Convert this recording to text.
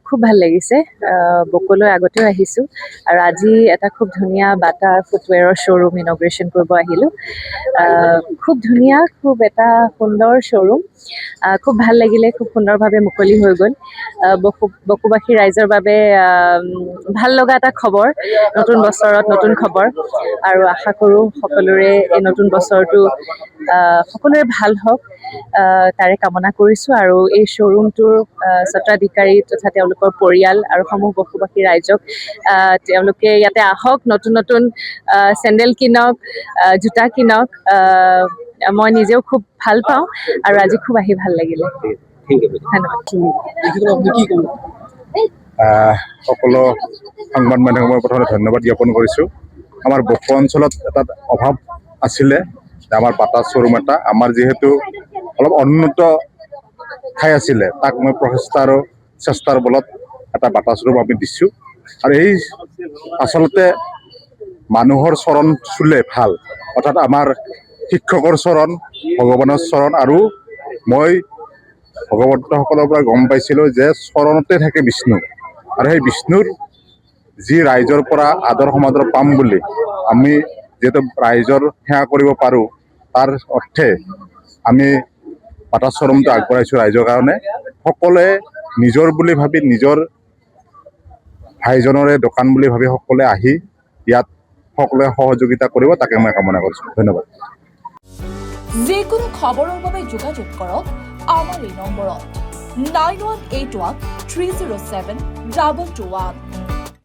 খুব ভাল লাগিছে। বকলৈ আগতেও আহিছোঁ আৰু আজি এটা খুব ধুনীয়া বাটা ফুটৱেৰৰ শ্ব'ৰুম ইনগ্ৰেশ্যন কৰিব আহিলোঁ। খুব ধুনীয়া, খুব এটা সুন্দৰ শ্ব'ৰুম। খুব ভাল লাগিলে, খুব সুন্দৰভাৱে মুকলি হৈ গ'ল। বকুবাসী ৰাইজৰ বাবে ভাল লগা এটা খবৰ, নতুন বছৰত নতুন খবৰ, আৰু আশা কৰোঁ সকলোৰে এই নতুন বছৰটো সকলোৰে ভাল হওক, তাৰে কামনা কৰিছোঁ। আৰু এই শ্ব'ৰুমটোৰ স্বত্বাধিকাৰী তথা তেওঁলোকৰ পৰিয়াল আৰু সমূহ বসুবাসী ৰাইজক তেওঁলোকে ইয়াতে আহক, নতুন নতুন চেণ্ডেল কিনক, জোতা কিনক। মই নিজেও খুব ভাল পাওঁ আৰু আজি খুব আহি ভাল লাগিলে। সকলো সংবাদ মাধ্যমৰ প্ৰথমে ধন্যবাদ জ্ঞাপন কৰিছোঁ। আমাৰ বকো অঞ্চলত এটা অভাৱ আছিলে, আমাৰ বাটা শ্ব'ৰুম এটা। আমাৰ যিহেতু অলপ অনুন্নত ঠাই আছিলে, তাক মই প্ৰচেষ্টা আৰু চেষ্টাৰ বলত এটা বাটা শ্ব'ৰুম আমি দিছোঁ। আৰু এই আচলতে মানুহৰ চৰণ চুলে ভাল, অৰ্থাৎ আমাৰ শিক্ষকৰ চৰণ, ভগৱানৰ চৰণ। আৰু মই ভগৱন্তসকলৰ পৰা গম পাইছিলোঁ যে চৰণতে থাকে বিষ্ণু, আৰু সেই বিষ্ণুৰ যি ৰাইজৰ পৰা আদৰ সমাদৰ পাম বুলি আমি যিহেতু ৰাইজৰ সেৱা কৰিব পাৰোঁ, তাৰ অৰ্থে আমি বাটা শ্ব'ৰুমটো আগবঢ়াইছোঁ ৰাইজৰ কাৰণে। সকলোৱে নিজৰ বুলি ভাবি, নিজৰ ভাইজনৰে দোকান বুলি ভাবি সকলোৱে আহি ইয়াত সকলোৱে সহযোগিতা কৰিব, তাকে মই কামনা কৰিছোঁ। ধন্যবাদ। যিকোনো খবৰৰ বাবে যোগাযোগ কৰক আমাৰ এই নম্বৰত 9181 307 221।